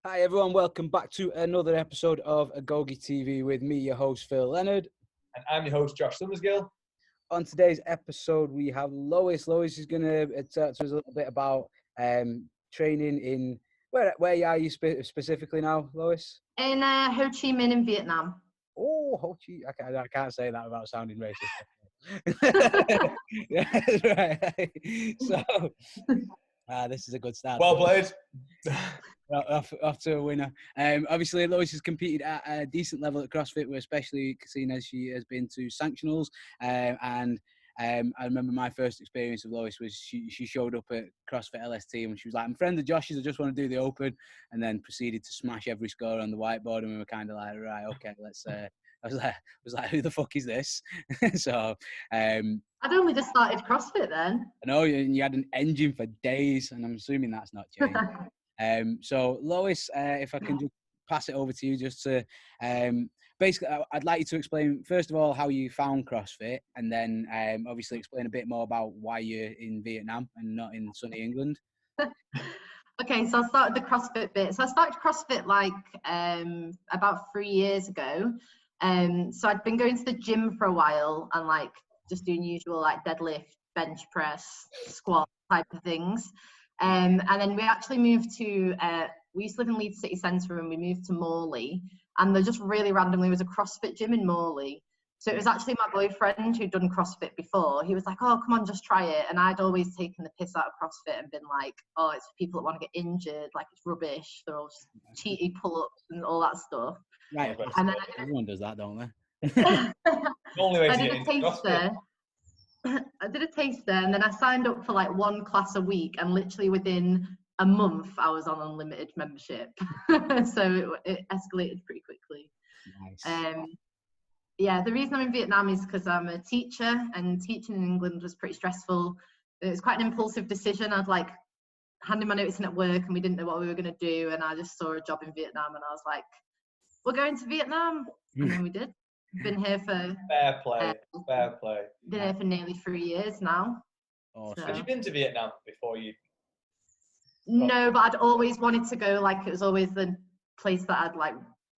Hi everyone, welcome back to another episode of AgogeTV with me, your host Phil Leonard. And I'm your host Josh Summersgill. On today's episode, we have Lois. Lois is going to talk to us a little bit about training in, where are you specifically now, Lois? In Ho Chi Minh in Vietnam. Oh, Ho Chi, I can't say that without sounding racist. Yeah, right. So, this is a good start. Well played. Off to a winner. Obviously, Lois has competed at a decent level at CrossFit, especially seeing as she has been to sanctionals. And I remember my first experience of Lois was she showed up at CrossFit LST and she was like, "I'm friend of Josh's, I just want to do the open," and then proceeded to smash every score on the whiteboard. And we were kind of like, right, okay, let's. I was like, who the fuck is this? So I'd only just started CrossFit then. I know you had an engine for days, and I'm assuming that's not changed. So Lois, if I can just pass it over to you, just to basically, I'd like you to explain first of all how you found CrossFit, and then obviously explain a bit more about why you're in Vietnam and not in sunny England. Okay, so I started the CrossFit bit. So I started CrossFit like about 3 years ago. So I'd been going to the gym for a while and like just doing usual like deadlift, bench press, squat type of things. And then we actually moved to, we used to live in Leeds City Centre and we moved to Morley. And there just really randomly was a CrossFit gym in Morley. So it was actually my boyfriend who'd done CrossFit before. He was like, "Oh, come on, just try it." And I'd always taken the piss out of CrossFit and been like, "Oh, it's for people that want to get injured. Like, it's rubbish. They're all just cheaty pull-ups and all that stuff." Right. And then everyone does that, don't they? Only way I to did get a into CrossFit. taster. I did a taster and then I signed up for like one class a week, and literally within a month I was on unlimited membership. So it escalated pretty quickly. Nice. Yeah, the reason I'm in Vietnam is because I'm a teacher, and teaching in England was pretty stressful. It was quite an impulsive decision. I'd like handed my notice in at work and we didn't know what we were going to do, and I just saw a job in Vietnam and I was like, "We're going to Vietnam." And then we did. Been here for Fair play. Been here for nearly 3 years now. Awesome. So. Had you been to Vietnam before you? No, but I'd always wanted to go. Like, it was always the place that I'd like,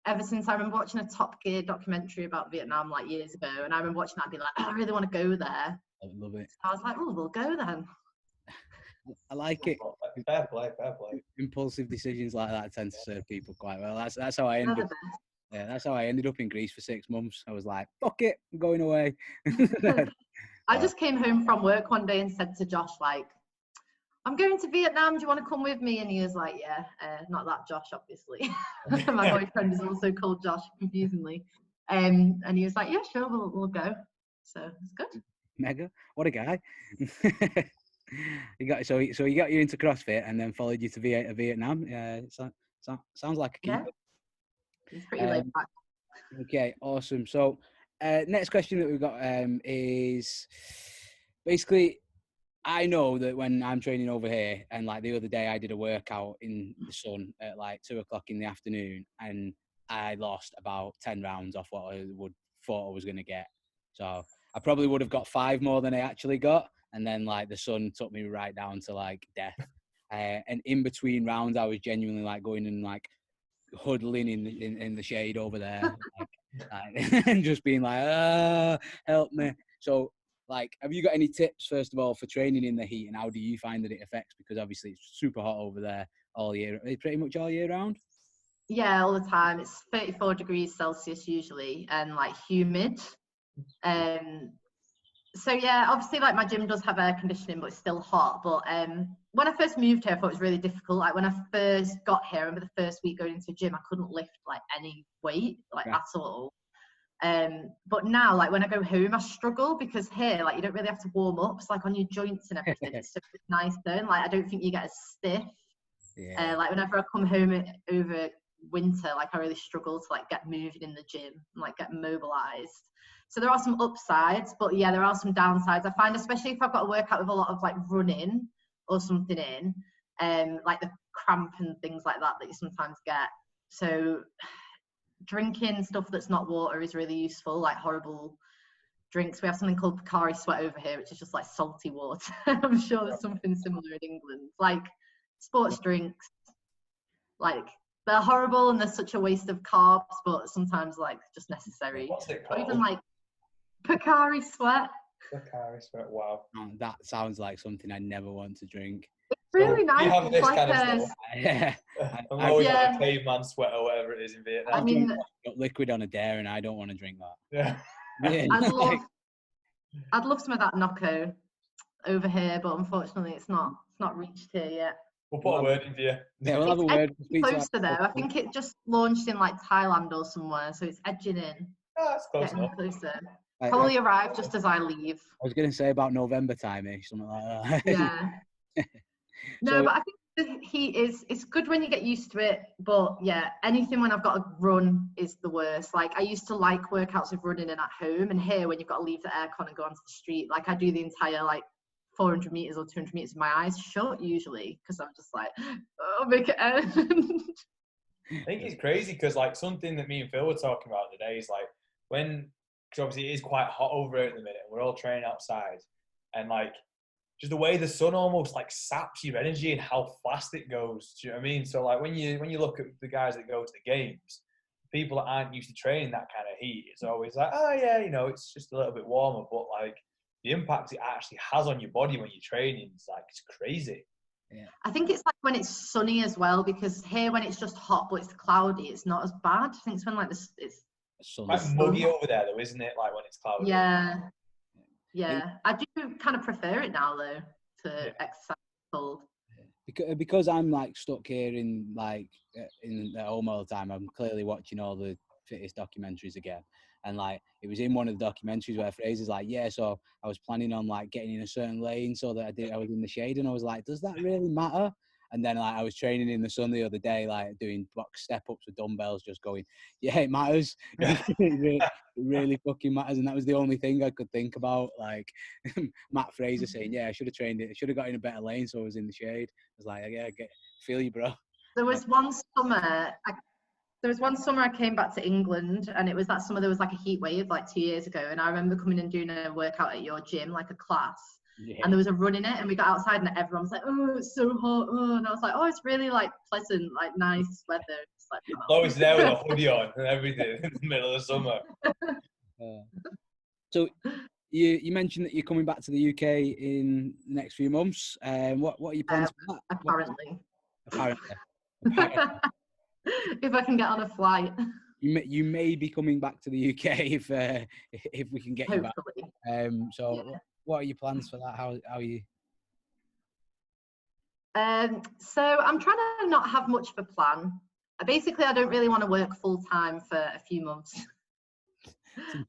ever since I remember watching a Top Gear documentary about Vietnam like years ago, and I remember watching that and be like, "Oh, I really want to go there." I love it. So I was like, "Oh, we'll go then." I like it. Fair play. Impulsive decisions like that tend to serve people quite well. That's how I ended up. Yeah, that's how I ended up in Greece for 6 months. I was like, "Fuck it, I'm going away." I just came home from work one day and said to Josh, like, "I'm going to Vietnam. Do you want to come with me?" And he was like, "Yeah, not that Josh, obviously." My boyfriend is also called Josh, confusingly. And he was like, "Yeah, sure, we'll go." So it's good. Mega, what a guy. He got he got you into CrossFit and then followed you to Vietnam. Yeah, sounds like a keeper. Yeah, it's pretty laid back. Okay, awesome. So, next question that we've got is basically, I know that when I'm training over here, and like the other day I did a workout in the sun at like 2:00 in the afternoon, and I lost about 10 rounds off what I thought I was going to get. So I probably would have got 5 more than I actually got. And then like the sun took me right down to like death. And in between rounds, I was genuinely like going and like huddling in the shade over there, like, and just being like, help me. So like, have you got any tips, first of all, for training in the heat, and how do you find that it affects? Because obviously it's super hot over there all year, pretty much all year round. Yeah, all the time. It's 34 degrees Celsius usually, and like humid. So yeah, obviously like my gym does have air conditioning, but it's still hot. But when I first moved here, I thought it was really difficult. Like when I first got here, I remember the first week going into a gym, I couldn't lift like any weight, like at all. But now, like when I go home, I struggle because here, like you don't really have to warm up. It's like on your joints and everything. It's so nice though. And, like I don't think you get as stiff. Yeah. Like whenever I come home over winter, like I really struggle to like get moving in the gym and like get mobilized. So there are some upsides, but yeah, there are some downsides. I find, especially if I've got to work out with a lot of like running or something in, like the cramp and things like that you sometimes get. So drinking stuff that's not water is really useful, like horrible drinks. We have something called Pocari Sweat over here, which is just like salty water. I'm sure there's something similar in England. Like sports drinks, like they're horrible and they're such a waste of carbs, but sometimes like just necessary. What's it Or called? even like Pocari Sweat. Pocari Sweat. Wow. Oh, that sounds like something I never want to drink. Really So, nice. you have It's this like kind of a, stuff. Yeah, I'm always Yeah. like a caveman sweat or whatever it is in Vietnam. I mean, got liquid on a dare, and I don't want to drink that. Yeah. Yeah, I'd love some of that Nocco over here, but unfortunately it's not reached here yet. We'll put a word in for you. yeah, we'll have a word. It's closer though. I think it just launched in like Thailand or somewhere, so it's edging in. Oh, that's close Getting enough. closer. I Probably arrive just as I leave. was going to say about November time-ish, something like that. Yeah. No, So- but I think the heat it's good when you get used to it, but yeah, anything when I've got to run is the worst. Like I used to like workouts of running in at home, and here when you've got to leave the aircon and go onto the street, like I do the entire like 400 meters or 200 meters with my eyes shut usually, because I'm just like, oh, make it end. I think it's crazy because like something that me and Phil were talking about today is like when, because obviously it is quite hot over here at the minute, and we're all training outside, and like just the way the sun almost like saps your energy and how fast it goes. Do you know what I mean? So like when you look at the guys that go to the games, people that aren't used to training that kind of heat, it's always like, oh yeah, you know, it's just a little bit warmer, but like the impact it actually has on your body when you're training is like, it's crazy. Yeah. I think it's like when it's sunny as well, because here when it's just hot but it's cloudy, it's not as bad. I think it's when like this it's Quite muggy over there though, isn't it? Like when it's cloudy. yeah. I do kind of prefer it now though to exercise cold. Because I'm like stuck here in like in at home all the time. I'm clearly watching all the fittest documentaries again, and like it was in one of the documentaries where Fraser's like, yeah, so I was planning on like getting in a certain lane so that I was in the shade, and I was like, does that really matter? And then like I was training in the sun the other day, like doing box step ups with dumbbells, just going, yeah, it matters. It really fucking matters. And that was the only thing I could think about. Like Matt Fraser saying, yeah, I should have trained it. I should have got in a better lane so I was in the shade. I was like, yeah, feel you, bro. There was one summer I came back to England, and it was that summer there was like a heat wave like 2 years ago, and I remember coming and doing a workout at your gym, like a class. Yeah. And there was a run in it, and we got outside and everyone was like, oh, it's so hot. Oh, and I was like, oh, it's really like pleasant, like nice weather. It's like, oh. Lois there with a hoodie on and everything in the middle of the summer. So you mentioned that you're coming back to the UK in the next few months. What are your plans for that? Apparently. Apparently. If I can get on a flight. You may be coming back to the UK if we can get you back. Hopefully. So what are your plans for that? How are you? So I'm trying to not have much of a plan. Basically, I don't really want to work full time for a few months.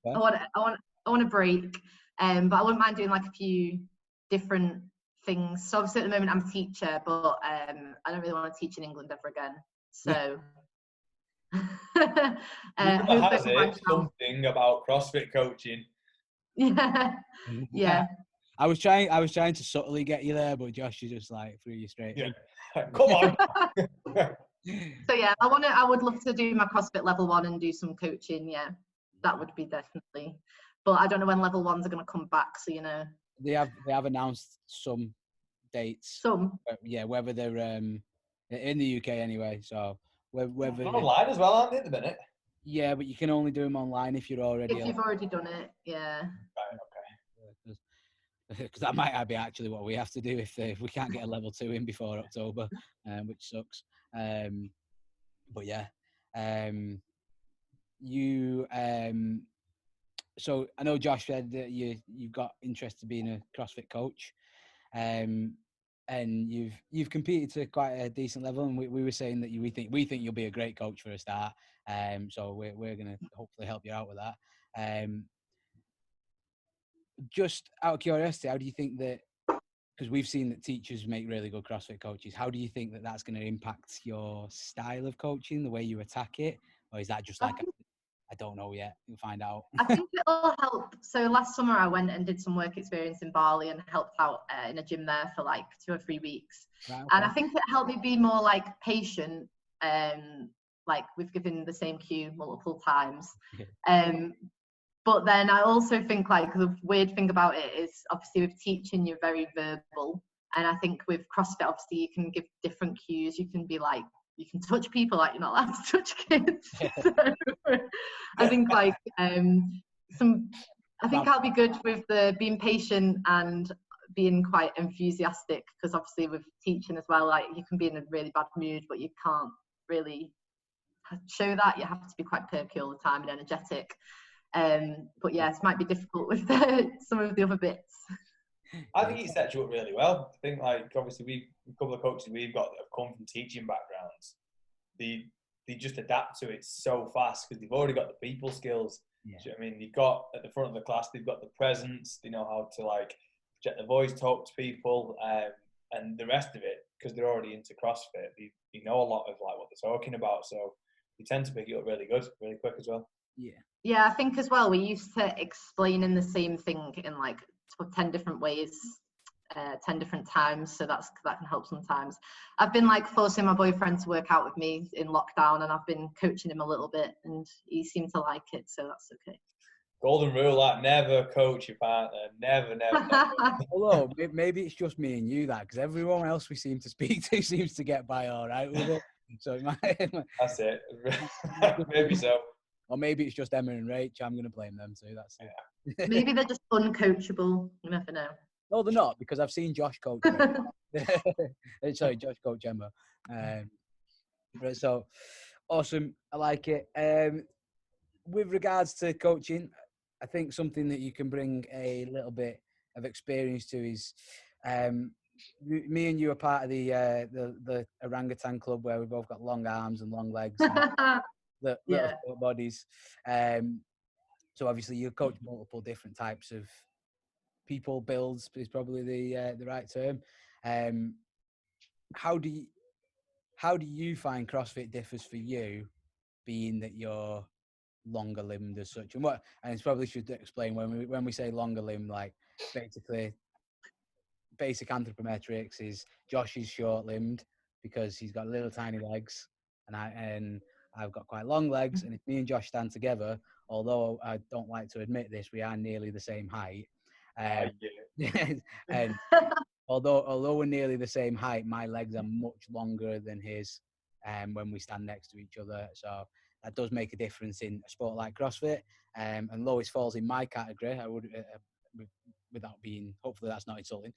I want a break, but I wouldn't mind doing like a few different things. So obviously at the moment I'm a teacher, but I don't really want to teach in England ever again. So has it something about CrossFit coaching? Yeah. I was trying to subtly get you there, but Josh, you just like threw you straight in. Come on. So yeah, I would love to do my CrossFit level 1 and do some coaching. Yeah, that would be definitely. But I don't know when level 1s are going to come back. So they have announced some dates. Yeah, whether they're in the UK anyway. So whether they're online as well, aren't they, at the minute? Yeah, but you can only do them online if you've already done it. Yeah. Right. Okay. Because that might be actually what we have to do if we can't get a level 2 in before October, which sucks. But yeah, so I know Josh said that you've got interest in being a CrossFit coach, and you've competed to quite a decent level, and we were saying that we think you'll be a great coach for a start. So we're going to hopefully help you out with that. Just out of curiosity, how do you think that, because we've seen that teachers make really good CrossFit coaches, how do you think that that's going to impact your style of coaching, the way you attack it? Or is that just like, I don't know yet, we'll find out. I think it'll help. So last summer I went and did some work experience in Bali and helped out in a gym there for like 2 or 3 weeks. Right, okay. And I think it helped me be more like patient, like we've given the same cue multiple times. But then I also think like the weird thing about it is obviously with teaching you're very verbal, and I think with CrossFit obviously you can give different cues. You can be like you can touch people like you're not allowed to touch kids. So I think like I think I'll be good with the being patient and being quite enthusiastic, because obviously with teaching as well, like you can be in a really bad mood, but you can't really show that. You have to be quite perky all the time and energetic. But yes, it might be difficult with some of the other bits. I think it sets you up really well. I think, like, obviously a couple of coaches we've got that have come from teaching backgrounds, they just adapt to it so fast because they've already got the people skills. Yeah. Do you know what I mean? You've got at the front of the class, they've got the presence, they know how to like project their voice, talk to people, and the rest of it, because they're already into CrossFit, they know a lot of like what they're talking about. So you tend to pick it up really quick as well. Yeah, I think as well, we used to explaining the same thing in like 10 different ways, 10 different times, so that can help sometimes. I've been like forcing my boyfriend to work out with me in lockdown, and I've been coaching him a little bit, and he seemed to like it, so that's okay. Golden rule, like, never coach your partner. Never. Although maybe it's just me and you, that, because everyone else we seem to speak to seems to get by all right with it. So that's it. Maybe so. Or maybe it's just Emma and Rach. I'm going to blame them too. That's it. Yeah. Maybe they're just uncoachable. You never know. No, they're not, because I've seen Josh coach. Sorry, Josh coach Emma. So awesome. I like it. With regards to coaching, I think something that you can bring a little bit of experience to is, me and you are part of the orangutan club, where we've both got long arms and long legs. And little short bodies. So obviously you coach multiple different types of people. Builds is probably the right term. How do you find CrossFit differs for you, being that you're longer limbed as such? And it's probably should explain when we say longer limb, like basically basic anthropometrics is Josh is short limbed because he's got little tiny legs, and I've got quite long legs, and if me and Josh stand together, although I don't like to admit this, we are nearly the same height. And although we're nearly the same height, my legs are much longer than his when we stand next to each other. So that does make a difference in a sport like CrossFit. And Lois falls in my category. I would, without being, hopefully that's not insulting.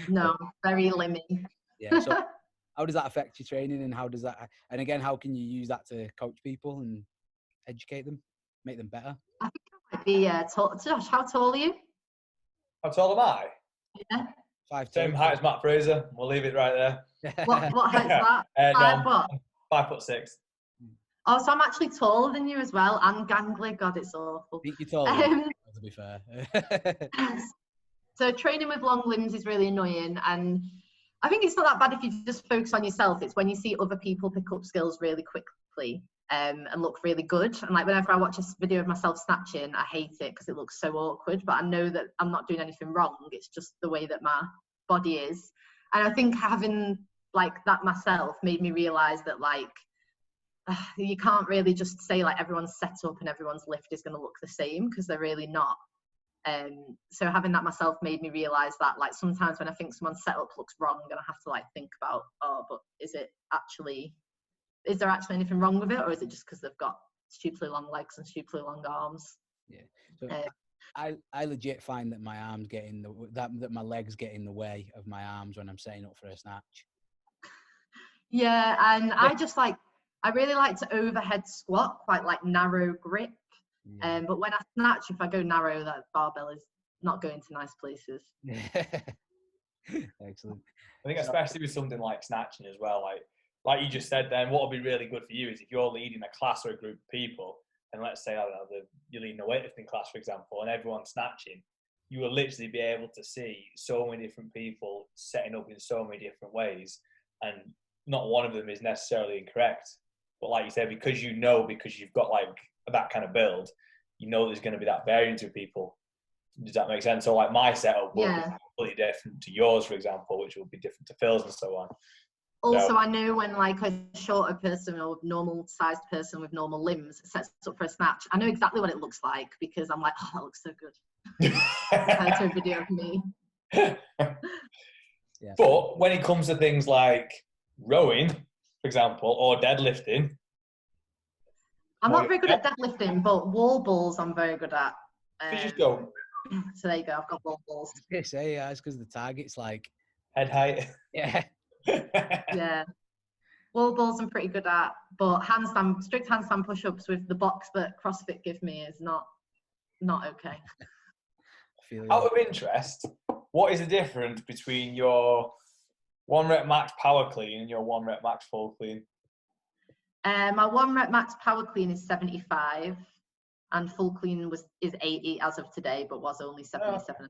No, very limmy. Yeah. So how does that affect your training, and and again, how can you use that to coach people and educate them, make them better? I think I might be tall. Josh, how tall are you? How tall am I? Yeah. 5'2". Same height as Matt Fraser. We'll leave it right there. What height's that? 5'6". Oh, so I'm actually taller than you as well, and gangly. God, it's awful. I think you're taller, to be fair. So training with long limbs is really annoying, and I think it's not that bad if you just focus on yourself. It's when you see other people pick up skills really quickly and look really good. And like whenever I watch a video of myself snatching, I hate it because it looks so awkward, but I know that I'm not doing anything wrong. It's just the way that my body is. And I think having like that myself made me realize that like you can't really just say like everyone's set up and everyone's lift is going to look the same, because they're really not. So having that myself made me realize that like sometimes when I think someone's setup looks wrong, and I have to like think about, but is there actually anything wrong with it, or is it just because they've got stupidly long legs and stupidly long arms? Yeah. So I legit find that my arms get in that my legs get in the way of my arms when I'm setting up for a snatch. Yeah, and I really like to overhead squat, quite like narrow grip. Yeah. But when I snatch, if I go narrow, that barbell is not going to nice places. Excellent. I think especially with something like snatching as well, like you just said then, what would be really good for you is if you're leading a class or a group of people, and let's say, I don't know, you're leading a weightlifting class, for example, and everyone's snatching, you will literally be able to see so many different people setting up in so many different ways, and not one of them is necessarily incorrect. But like you said, because you've got like that kind of build, you know there's going to be that variance of people. Does that make sense? So like my setup will be completely different to yours, for example, which will be different to Phil's and so on. Also, I know when like a shorter person or normal sized person with normal limbs sets up for a snatch, I know exactly what it looks like, because I'm like, oh, that looks so good. Compared to a video of me. Yeah. But when it comes to things like rowing, for example, or deadlifting. I'm not very good at deadlifting, but wall balls I'm very good at. Just go. So there you go. I've got wall balls. I say, yeah, it's because the target's like Head height. yeah. Yeah. Wall balls I'm pretty good at, but strict handstand push-ups with the box that CrossFit give me is not okay. Out of interest, what is the difference between your 1 rep max power clean and your 1 rep max full clean? My 1 rep max power clean is 75, and full clean is 80 as of today, but was only 77.5.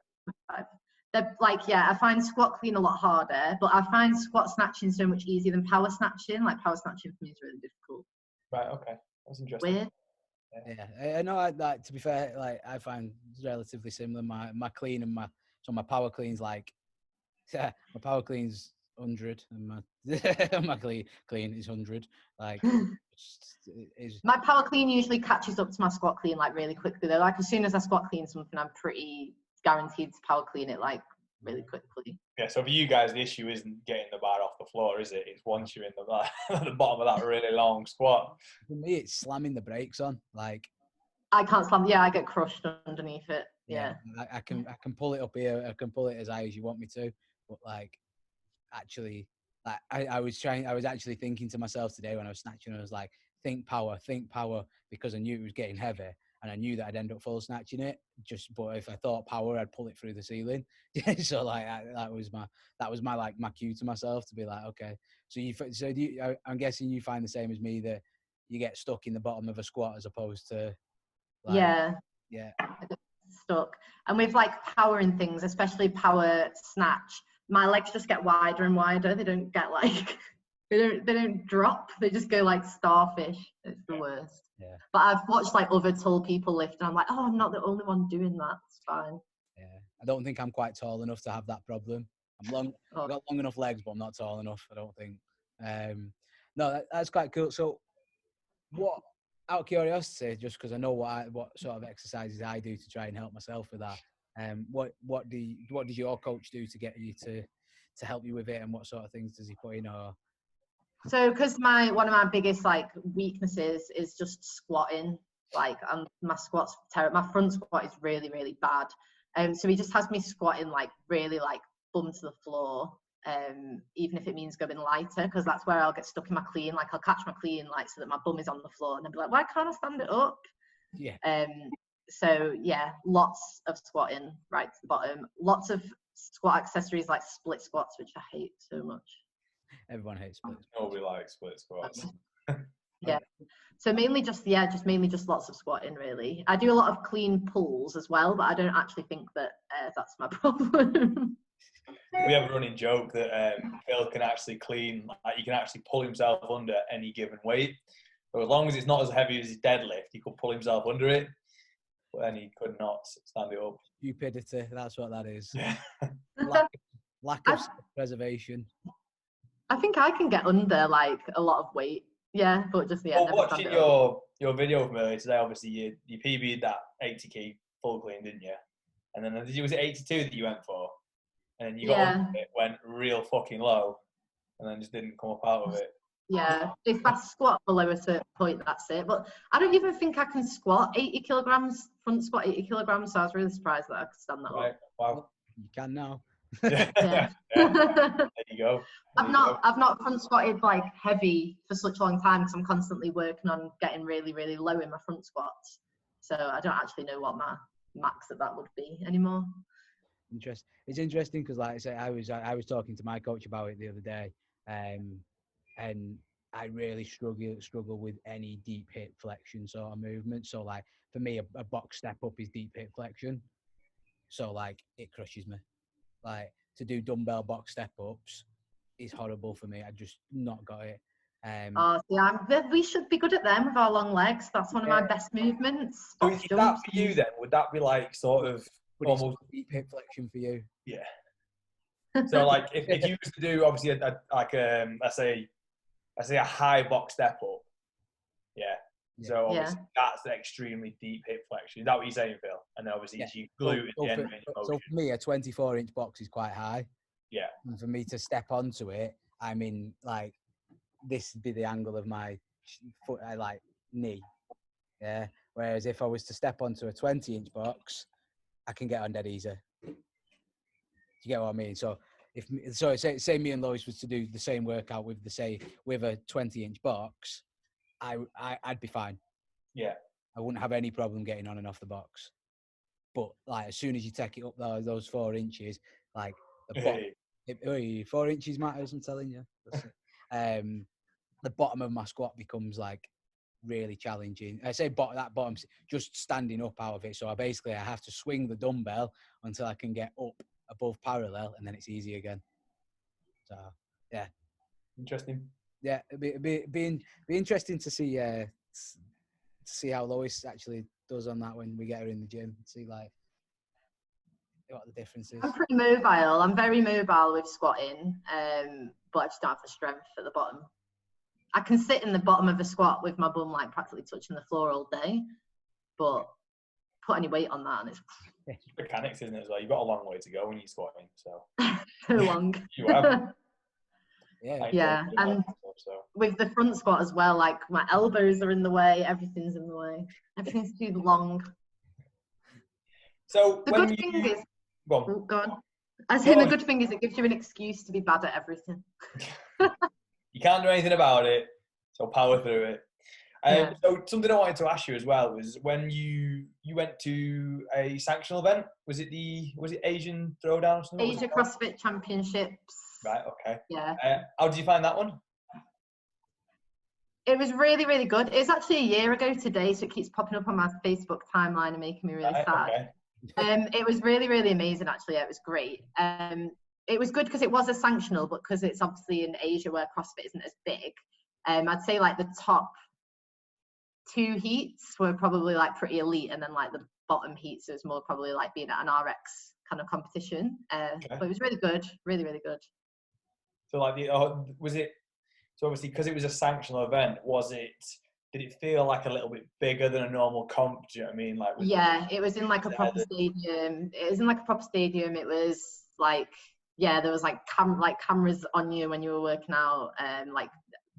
They're like, yeah, I find squat clean a lot harder, but I find squat snatching so much easier than power snatching. Like power snatching for me is really difficult. Right. Okay. That's interesting. Weird. Yeah, I know. Like, to be fair, like I find it's relatively similar. My clean and my power clean's like, yeah, my power clean's 100 and my clean is 100. Like, my power clean usually catches up to my squat clean like really quickly. Though, like as soon as I squat clean something, I'm pretty guaranteed to power clean it like really quickly. Yeah. So for you guys, the issue isn't getting the bar off the floor, is it? It's once you're in the bottom of that really long squat. For me, it's slamming the brakes on. Like, I can't slam. Yeah, I get crushed underneath it. Yeah. I can pull it up here. I can pull it as high as you want me to. But like, actually, like I was actually thinking to myself today when I was snatching. I was like, think power, because I knew it was getting heavy, and I knew that I'd end up full snatching it. But if I thought power, I'd pull it through the ceiling. So like that was my like my cue to myself to be like, okay. I'm guessing you find the same as me, that you get stuck in the bottom of a squat as opposed to like, yeah. I get stuck. And with like power and things, especially power snatch, my legs just get wider and wider. They don't get like they don't drop. They just go like starfish. It's the worst. Yeah. But I've watched like other tall people lift, and I'm like, oh, I'm not the only one doing that. It's fine. Yeah, I don't think I'm quite tall enough to have that problem. I've got long enough legs, but I'm not tall enough, I don't think. No, that's quite cool. So, what, out of curiosity, just because I know what sort of exercises I do to try and help myself with that, what does your coach do to get you to help you with it, and what sort of things does he put in? Or so, because one of my biggest like weaknesses is just squatting. Like, my squat's terrible. My front squat is really, really bad. So he just has me squatting like really like bum to the floor. Even if it means going lighter, because that's where I'll get stuck in my clean. Like, I'll catch my clean like so that my bum is on the floor, and I'll be like, why can't I stand it up? Yeah. So yeah, lots of squatting right to the bottom. Lots of squat accessories like split squats, which I hate so much. Everyone hates split squats. Nobody likes split squats. Yeah. So mainly just lots of squatting, really. I do a lot of clean pulls as well, but I don't actually think that that's my problem. We have a running joke that Phil can actually clean, like he can actually pull himself under any given weight. So as long as it's not as heavy as his deadlift, he could pull himself under it, but then he could not stand it up. Stupidity, that's what that is. Yeah. Lack of preservation. I think I can get under like a lot of weight. Yeah, but just Well, watching your video from earlier today, obviously you PB'd that 80 key full clean, didn't you? And then was it 82 that you went for? And then you got under it, went real fucking low, and then just didn't come up out of it. Yeah, if I squat below a certain point, that's it. But I don't even think I can squat 80 kilograms, front squat 80 kilograms. So I was really surprised that I could stand that up. Wow. You can now. Yeah. There you go. I've not front squatted like heavy for such a long time because I'm constantly working on getting really, really low in my front squats. So I don't actually know what my max of that would be anymore. It's interesting because, like I say, I was talking to my coach about it the other day, and I really struggle with any deep hip flexion sort of movement. So like for me, a box step up is deep hip flexion. So like it crushes me. Like to do dumbbell box step ups is horrible for me. I just not got it. We should be good at them with our long legs. That's one of my best movements. So is that for you then? Would that be like sort of almost deep hip flexion for you? Yeah. So like if you was to do obviously I say a high box step up, so obviously that's the extremely deep hip flexion. Is that what you're saying, Phil? And then obviously it's you glute at the end of your motion. So for me, a 24-inch box is quite high. Yeah. And for me to step onto it, I'm in like this would be the angle of my foot, like knee. Yeah. Whereas if I was to step onto a 20-inch box, I can get on dead easy. Do you get what I mean? So say me and Lois was to do the same workout with with a 20-inch box, I'd be fine. Yeah. I wouldn't have any problem getting on and off the box. But like as soon as you take it up those 4 inches, like the bottom, 4 inches matters. I'm telling you. The bottom of my squat becomes like really challenging. I say that bottom's just standing up out of it. So I have to swing the dumbbell until I can get up above parallel, and then it's easy again. So yeah, interesting. Yeah, it'd be interesting to see how Lois actually does on that when we get her in the gym. See like what the difference is. I'm pretty mobile. I'm very mobile with squatting, but I just don't have the strength at the bottom. I can sit in the bottom of a squat with my bum like practically touching the floor all day, but put any weight on that and it's mechanics, isn't it, as well? You've got a long way to go when you're squatting, so so long. You have. Yeah, and with the front squat as well, like my elbows are in the way, everything's in the way, everything's too long. So the good thing is, go on. I was saying the good thing is it gives you an excuse to be bad at everything. You can't do anything about it, so power through it. Yeah. So something I wanted to ask you as well was when you went to a sanctional event, was it Asian Throwdown or something? Asia CrossFit Championships. Right, okay. Yeah. How did you find that one? It was really, really good. It was actually a year ago today, so it keeps popping up on my Facebook timeline and making me really sad. Okay. It was really, really amazing, actually. It was great. It was good because it was a sanctional, but because it's obviously in Asia where CrossFit isn't as big, I'd say like the top 2 heats were probably like pretty elite, and then like the bottom heats was more probably like being at an RX kind of competition. But it was really good, really, really good. So like was it, so obviously because it was a sanctional event, did it feel like a little bit bigger than a normal comp? Do you know what I mean? Like yeah, it was in like a proper stadium. It was in like a proper stadium. It was like, yeah, there was like cameras on you when you were working out. Like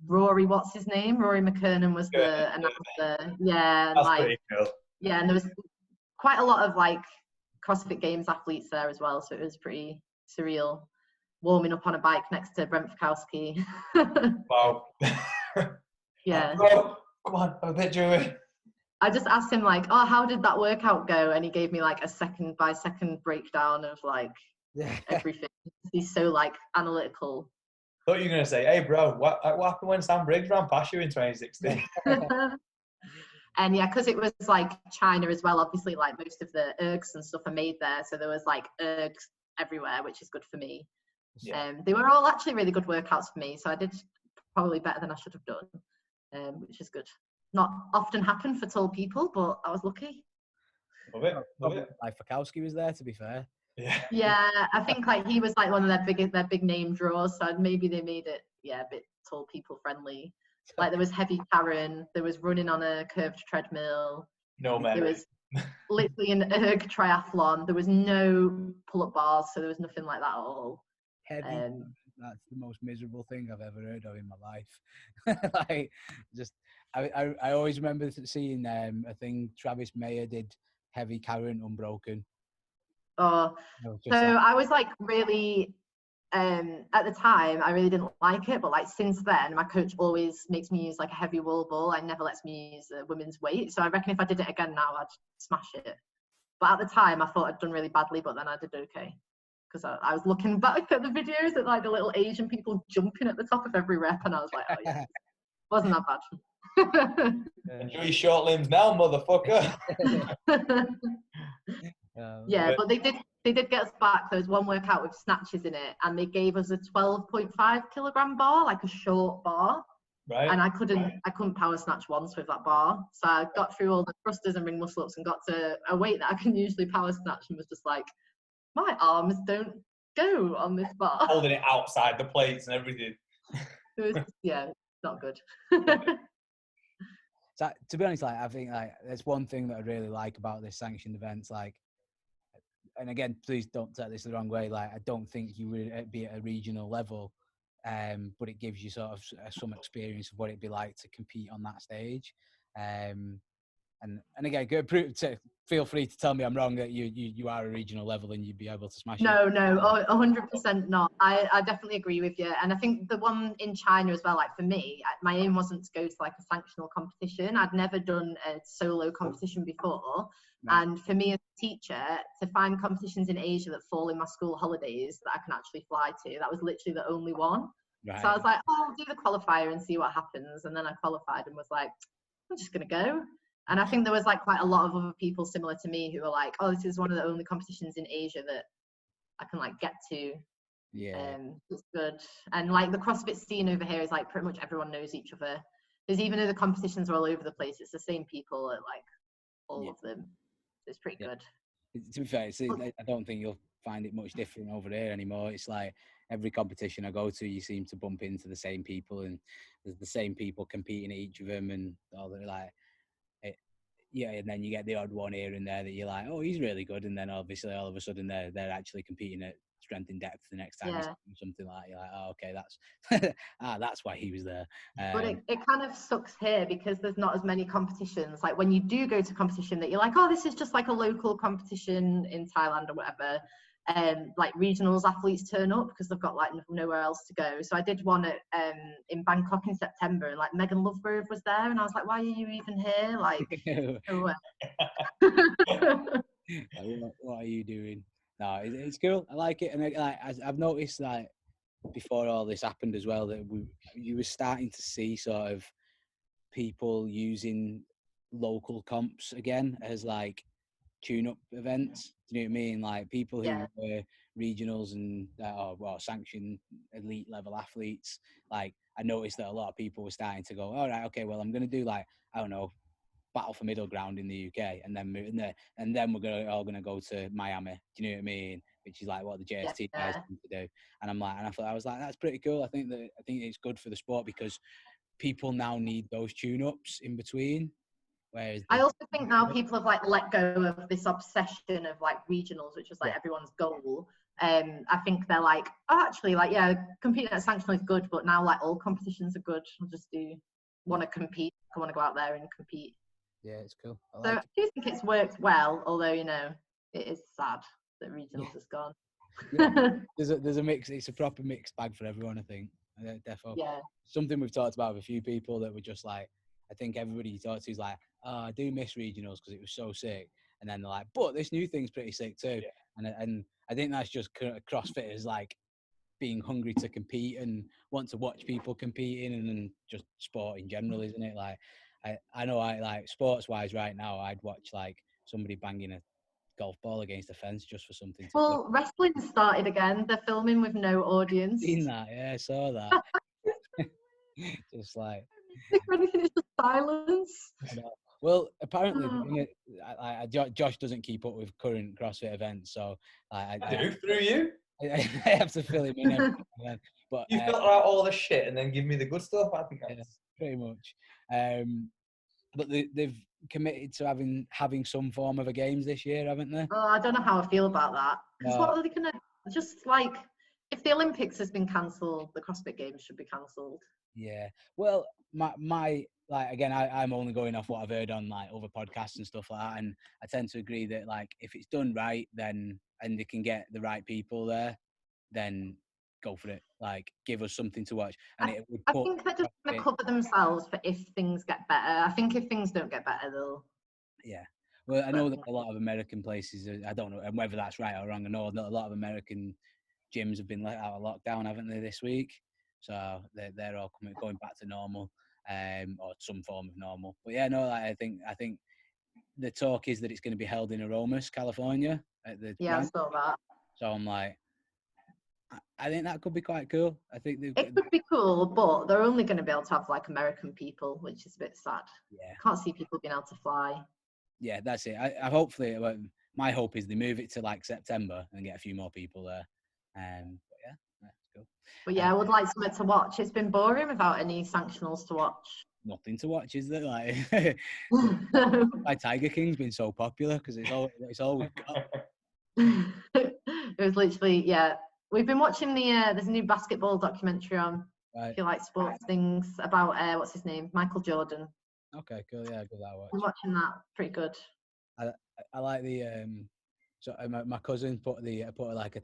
Rory, what's his name? Rory McKernan was the announcer. Yeah, that's pretty cool. Yeah, and there was quite a lot of like CrossFit Games athletes there as well, so it was pretty surreal. Warming up on a bike next to Brent Fikowski. Wow. Yeah. Oh, come on, have a picture of it. I just asked him like, oh, how did that workout go? And he gave me like a second by second breakdown of like everything. He's so like analytical. I thought you were going to say, hey bro, what happened when Sam Briggs ran past you in 2016? And yeah, because it was like China as well, obviously like most of the ergs and stuff are made there. So there was like ergs everywhere, which is good for me. Yeah. They were all actually really good workouts for me. So I did probably better than I should have done, which is good. Not often happen for tall people, but I was lucky. Love it. Like Fikowski was there, to be fair. Yeah, I think like he was like one of their big name draws. So maybe they made it a bit tall people friendly. Like there was heavy Karen, there was running on a curved treadmill. No man. There was literally an erg triathlon. There was no pull-up bars, so there was nothing like that at all. Heavy. That's the most miserable thing I've ever heard of in my life. Like, just I always remember seeing a thing Travis Mayer did heavy Karen unbroken. Oh, so I was like really. At the time, I really didn't like it, but like since then, my coach always makes me use like a heavy wall ball. I never lets me use a women's weight. So I reckon if I did it again now, I'd smash it. But at the time, I thought I'd done really badly, but then I did okay. Because I was looking back at the videos at like the little Asian people jumping at the top of every rep, and I was like, oh yeah, wasn't that bad. Enjoy your short limbs now, motherfucker. Yeah, but they did get us back. There was one workout with snatches in it, and they gave us a 12.5 kilogram bar, like a short bar. Right. And I couldn't power snatch once with that bar. So I got through all the thrusters and ring muscle ups and got to a weight that I can usually power snatch and was just like, my arms don't go on this bar. Holding it outside the plates and everything. It was, not good. So, to be honest, like I think like there's one thing that I really like about this sanctioned events, like, and again, please don't take this the wrong way. Like, I don't think you would be at a regional level but it gives you sort of some experience of what it'd be like to compete on that stage. And again, feel free to tell me I'm wrong, that you are a regional level and you'd be able to smash it. No, 100% not. I definitely agree with you. And I think the one in China as well, like for me, my aim wasn't to go to like a sanctional competition. I'd never done a solo competition before. Right. And for me as a teacher, to find competitions in Asia that fall in my school holidays that I can actually fly to, that was literally the only one. Right. So I was like, oh, I'll do the qualifier and see what happens. And then I qualified and was like, I'm just going to go. And I think there was like quite a lot of other people similar to me who were like, oh, this is one of the only competitions in Asia that I can like get to. Yeah. It's good. And like the CrossFit scene over here is like pretty much everyone knows each other. There's even though the competitions are all over the place, it's the same people at like all of them. It's pretty good. To be fair, I don't think you'll find it much different over there anymore. It's like every competition I go to, you seem to bump into the same people, and there's the same people competing at each of them, and all they're like, and then you get the odd one here and there that you're like, oh, he's really good, and then obviously all of a sudden they're actually competing at strength in depth the next time, something like that. You're like, oh, okay, that's why he was there. But it kind of sucks here because there's not as many competitions. Like when you do go to competition that you're like, oh, this is just like a local competition in Thailand or whatever. Like regionals athletes turn up because they've got like nowhere else to go. So I did one at in Bangkok in September, and like Megan Lovegrove was there, and I was like, why are you even here? Like, what are you doing? No, it's cool. I like it, and I've noticed like before all this happened as well that you were starting to see sort of people using local comps again as like tune-up events. Do you know what I mean? Like people who were regionals and sanctioned elite level athletes. Like I noticed that a lot of people were starting to go, all right, okay, well I'm going to do like, I don't know, Battle for Middle Ground in the UK, and then we're all going to go to Miami. Do you know what I mean? Which is like what the JST guys tend to do. And I was like, that's pretty cool. I think it's good for the sport because people now need those tune-ups in between. Whereas I also think now people have like let go of this obsession of like regionals, which is like everyone's goal. I think they're like, oh, actually, like, competing at sanctional is good, but now like all competitions are good. I just want to compete. I want to go out there and compete. Yeah, it's cool. I do think it's worked well, although, you know, it is sad that regionals has gone. There's a mix. It's a proper mixed bag for everyone, I think. Definitely. Yeah. Something we've talked about with a few people that were just like, I think everybody you talk to is like, oh, I do miss regionals because it was so sick. And then they're like, but this new thing's pretty sick too. Yeah. And I think that's just CrossFitters like being hungry to compete and want to watch people competing and just sport in general, isn't it? Like, I know I like sports wise right now, I'd watch like somebody banging a golf ball against a fence just for something to Well, wrestling started again. They're filming with no audience. Seen that, yeah, I saw that. Just like it's just silence. Well, apparently, Josh doesn't keep up with current CrossFit events, so I do through you. I have to fill him in. But you filter out all the shit and then give me the good stuff. I think that's pretty much. But they've committed to having some form of a games this year, haven't they? Oh, I don't know how I feel about that. Because what are they gonna just like? If the Olympics has been cancelled, the CrossFit Games should be cancelled. Yeah. Well, my like again, I'm only going off what I've heard on like other podcasts and stuff like that, and I tend to agree that like if it's done right, then and they can get the right people there, then go for it. Like give us something to watch. And I think they're just going to cover themselves for if things get better. I think if things don't get better, they'll. Yeah. Well, I know that a lot of American places, I don't know whether that's right or wrong. I know that a lot of American gyms have been let out of lockdown, haven't they, this week? So they're all going back to normal, or some form of normal. But yeah, no, I think the talk is that it's going to be held in Aromas, California. At the I saw that. So I'm like, I think that could be quite cool. I think it could be cool, but they're only going to be able to have like American people, which is a bit sad. Yeah, can't see people being able to fly. Yeah, that's it. I hopefully, my hope is they move it to like September and get a few more people there. But yeah, that's cool. But yeah, I would like something to watch. It's been boring without any sanctionals to watch. Nothing to watch, is there? Like, my Tiger King's been so popular because it's all we've got. It was literally We've been watching there's a new basketball documentary on. Right. If you like sports things about what's his name, Michael Jordan. Okay, cool. Yeah, I'll give that a watch. I'm watching that. Pretty good. I like the so my cousin put like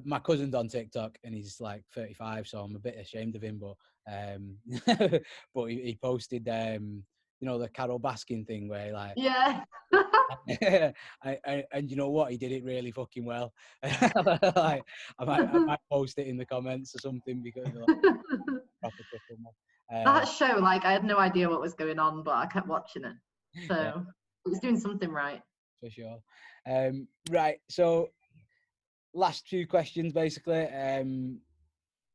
my cousin's on TikTok and he's like 35, so I'm a bit ashamed of him, but but he posted you know, the Carol Baskin thing where like Yeah. and you know what, he did it really fucking well. Like I might post it in the comments or something because like, proper chuckle, That show, like, I had no idea what was going on, but I kept watching it, so yeah. it was doing something right. For sure. Right, so last few questions basically. And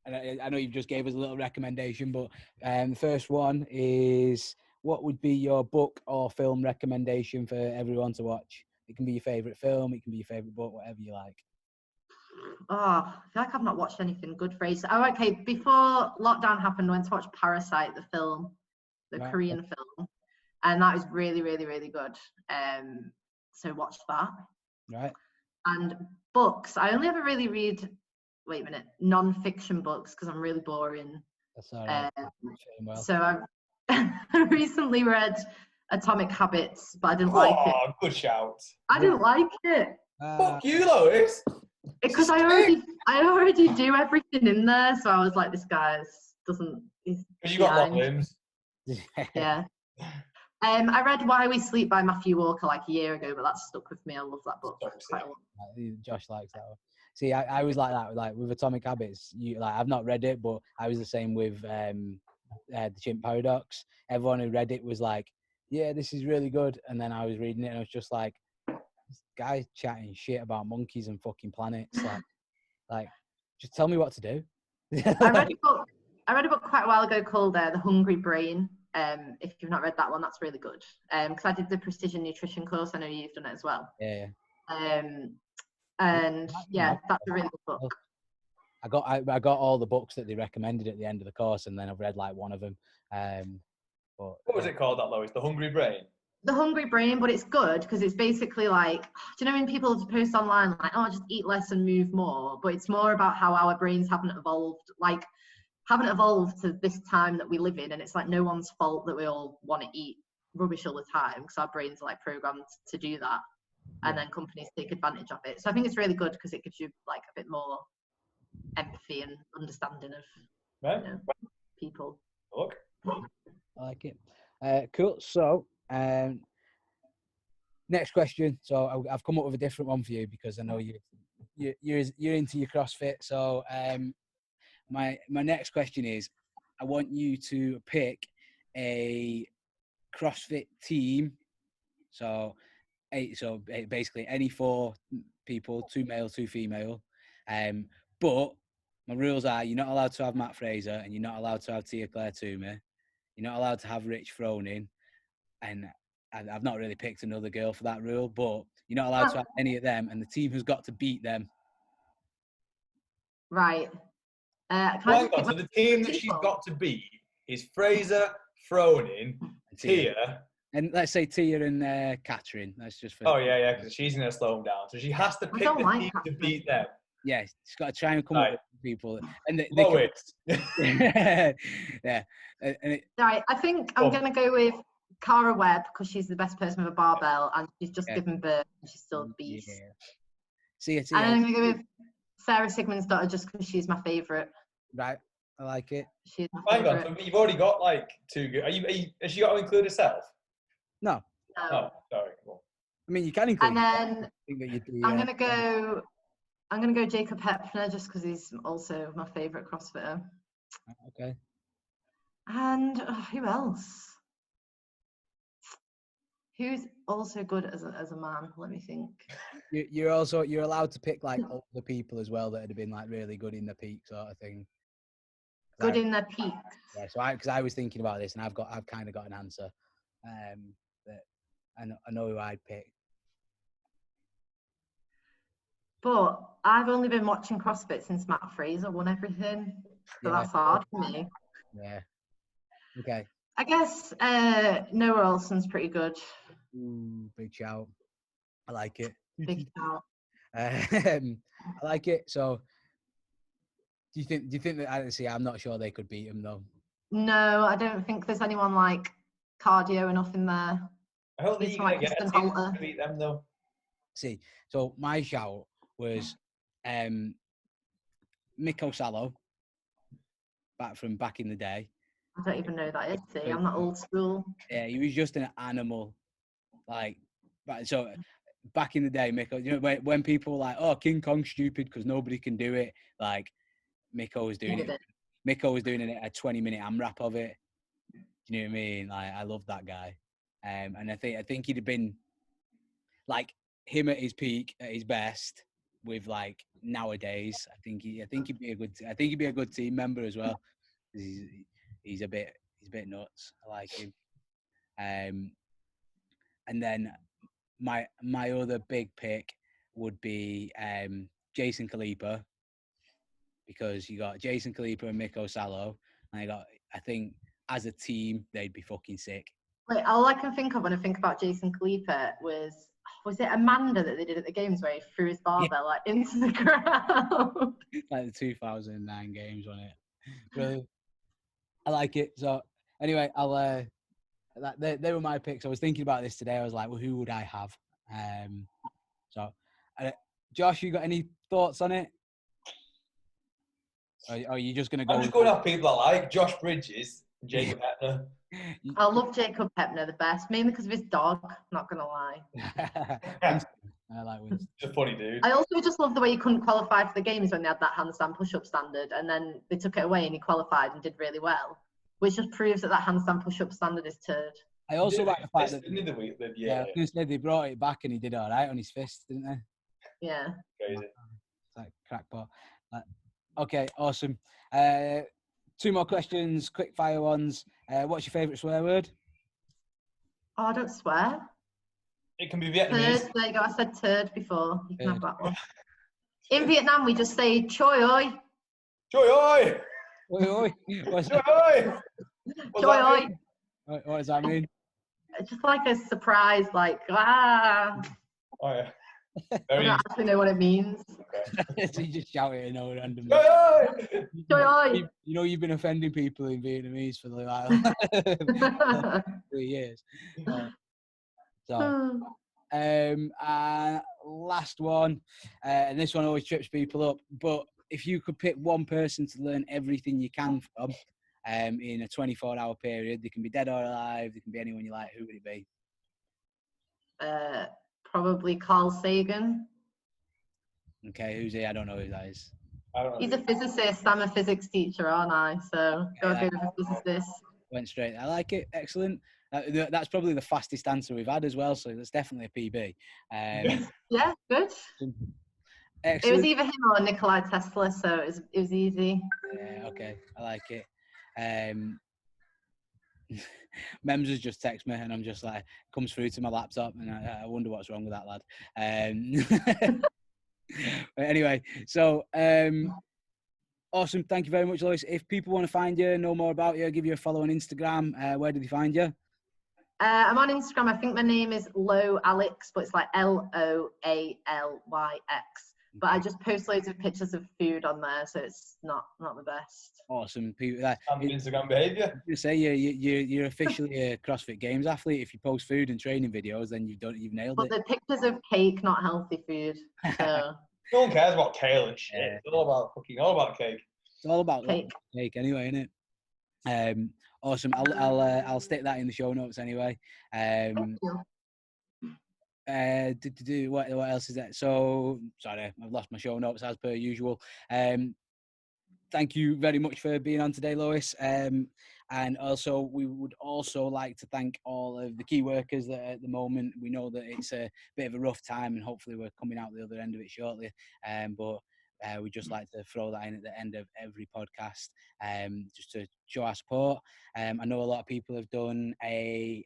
I know you've just gave us a little recommendation, but the first one is, what would be your book or film recommendation for everyone to watch? It can be your favourite film, it can be your favourite book, whatever you like. Oh, I feel like I've not watched anything good for ages. Oh, okay. Before lockdown happened, I went to watch Parasite, the film, the Right. Korean film, and that was really, really, really good. So watch that. Right. And books, I only ever really read, wait a minute, non-fiction books because I'm really boring. That's all right. Well. So I recently read Atomic Habits, but I didn't like it. Oh, good shout. I didn't like it. Fuck you, Lois. Because I already do everything in there, so I was like, this guy doesn't. Because you got long limbs. Yeah. I read Why We Sleep by Matthew Walker like a year ago, but that stuck with me. I love that book quite a lot. Josh likes that one. See, I was like that, like with Atomic Habits. I've not read it, but I was the same with the Chimp Paradox. Everyone who read it was like, yeah, this is really good. And then I was reading it and I was just like, this guy chatting shit about monkeys and fucking planets. Like just tell me what to do. I read a book quite a while ago called The Hungry Brain. If you've not read that one, that's really good. Because I did the precision nutrition course. I know you've done it as well. Yeah. And yeah, that's a really good book. I got all the books that they recommended at the end of the course, and then I've read like one of them. But what was it called, that, Lois? The Hungry Brain? The Hungry Brain, but it's good because it's basically like, do you know when people post online like, oh, just eat less and move more? But it's more about how our brains haven't evolved to this time that we live in, and it's like no one's fault that we all want to eat rubbish all the time because our brains are like programmed to do that, and then companies take advantage of it. So I think it's really good because it gives you like a bit more empathy and understanding of people. Look, I like it. Cool. So next question. So I've come up with a different one for you because I know you're into your CrossFit. So my next question is, I want you to pick a CrossFit team. So basically any 4 people, 2 male, 2 female. But my rules are, you're not allowed to have Matt Fraser, and you're not allowed to have Tia Claire Toomey. You're not allowed to have Rich Froning, and I've not really picked another girl for that rule, but you're not allowed to have any of them, and the team has got to beat them. Right. so the team that she's got to beat is Fraser, Froning, Tia. And let's say Tia and Catherine. That's just for. Oh, yeah, because she's going to slow them down. So she has to pick the team to beat them. Yeah, she's got to try and come up with people. And Lois. Yeah. Right, I think I'm going to go with Cara Webb because she's the best person with a barbell and she's just given birth and she's still a beast. Yeah. See you. And then I'm going to go with Sarah Sigmundsdottir just because she's my favourite. Right, I like it. She's my Hang favourite. on, so you've already got like 2 good. Has she got to include herself? No. Oh, sorry. Cool. I mean, you can include. And then I'm gonna go Jacob Hepner just because he's also my favourite CrossFitter. Okay. And who else? Who's also good as a man? Let me think. You're allowed to pick like older people as well that had been like really good in the peak sort of thing. Good in their peaks. Yeah. So because I was thinking about this and I've kind of got an answer. That I know who I'd pick. But I've only been watching CrossFit since Matt Fraser won everything. So that's hard for me. Yeah. Okay. I guess Noah Olsen's pretty good. Ooh, big shout. I like it. Big shout. I like it. So Do you think that honestly, I'm not sure they could beat him though. No, I don't think there's anyone like cardio enough in there. I don't think It's you're going like to get a Kristen team Halter. to beat them, though. See, so my shout was Mikko Salo, back in the day. I don't even know who that is. See, But- I'm not old school. Yeah, he was just an animal. Like, so back in the day, Mikko, you know, when people were like, "Oh, King Kong's stupid because nobody can do it," like Mikko was doing it. Mikko was doing a 20-minute AMRAP of it. Do you know what I mean? Like, I love that guy, and I think he'd have been like him at his peak, at his best. With like nowadays, I think he'd be a good team member as well. He's a bit nuts. I like him. And then my other big pick would be Jason Khalipa, because you got Jason Khalipa and Mikko Salo, and I think as a team they'd be fucking sick. Wait, all I can think of when I think about Jason Khalipa was it Amanda that they did at the games where he threw his barbell like into the crowd? Like the 2009 games on it. Brilliant. I like it. So anyway, they were my picks. I was thinking about this today. I was like, well, who would I have? Josh, you got any thoughts on it? Or are you just going to go? I'm just going off people I like. Josh Bridges, Jacob Hepner. I love Jacob Hepner the best, mainly because of his dog, not going to lie. I like Winston. Just a funny dude. I also just love the way he couldn't qualify for the games when they had that handstand push-up standard, and then they took it away and he qualified and did really well, which just proves that handstand push-up standard is turd. I also like the fact that yeah, I was gonna say they brought it back and he did all right on his fist, didn't they? Yeah. Crazy. It's like crackpot. Okay, awesome. 2 more questions, quick fire ones. What's your favourite swear word? Oh, I don't swear. It can be Vietnamese. Turd, there you go. I said turd before. You can have that one. In Vietnam, we just say choi oi. Choi oi! Oi, oi. Choi oi! Choi oi. What does that mean? It's just like a surprise, like, ah. Oh, yeah. I don't actually know what it means. So you just shout it in all random. Choi oi! Choi oi. You know, you've been offending people in Vietnamese for like 3 years. Last one, and this one always trips people up, but if you could pick one person to learn everything you can from in a 24-hour period, they can be dead or alive, they can be anyone you like, who would it be? Probably Carl Sagan. Okay, who's he? I don't know who that is. He's a physicist. I'm a physics teacher, aren't I? So go with a physicist. Went straight. I like it. Excellent. That's probably the fastest answer we've had as well, so that's definitely a PB. Yeah, good. Excellent. It was either him or Nikolai Tesla, so it was easy. Yeah, okay, I like it. Mems has just texted me, and I'm just like, comes through to my laptop, and I wonder what's wrong with that lad. Anyway, so awesome. Thank you very much, Lois. If people want to find you, know more about you, give you a follow on Instagram, where do they find you? I'm on Instagram. I think my name is Lo Alex, but it's like LOALYX. But I just post loads of pictures of food on there, so it's not the best. Awesome. People, Instagram behaviour. You say you're officially a CrossFit Games athlete. If you post food and training videos, then you've nailed it. But the pictures of cake, not healthy food. So. No one cares about kale and shit. Yeah. It's all about cake. It's all about cake anyway, isn't it? Awesome. I'll stick that in the show notes anyway. What else is that? So sorry, I've lost my show notes as per usual. Thank you very much for being on today, Lois. And also, we would also like to thank all of the key workers that at the moment, we know that it's a bit of a rough time, and hopefully we're coming out the other end of it shortly. But we just like to throw that in at the end of every podcast, just to show our support. I know a lot of people have done a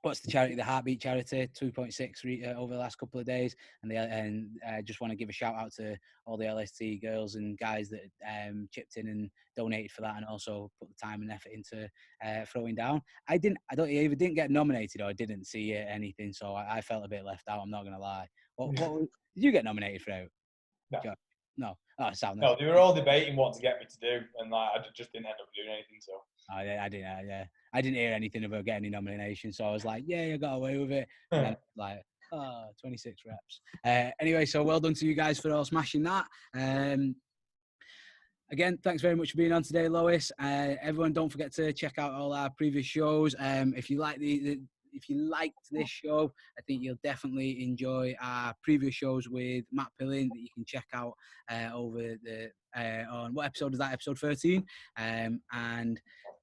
what's the charity? The Heartbeat charity, 2.6 over the last couple of days, and I just want to give a shout out to all the LST girls and guys that chipped in and donated for that, and also put the time and effort into throwing down. I either didn't get nominated or I didn't see anything, so I felt a bit left out. I'm not gonna lie. What did you get nominated for? No. Oh, sound. No, they were all debating what to get me to do, and like I just didn't end up doing anything. So I didn't. I didn't hear anything about getting any nomination, so I was like, yeah, you got away with it. And then like, 26 reps. Anyway, so well done to you guys for all smashing that. Again, thanks very much for being on today, Lois. Everyone, don't forget to check out all our previous shows. If you like if you liked this show, I think you'll definitely enjoy our previous shows with Matt Pilling that you can check out over the on what episode is that? Episode 13. And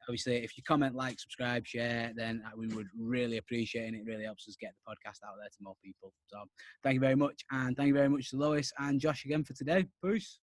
obviously, if you comment, like, subscribe, share, then we would really appreciate it. And it really helps us get the podcast out there to more people. So thank you very much. And thank you very much to Lois and Josh again for today. Peace.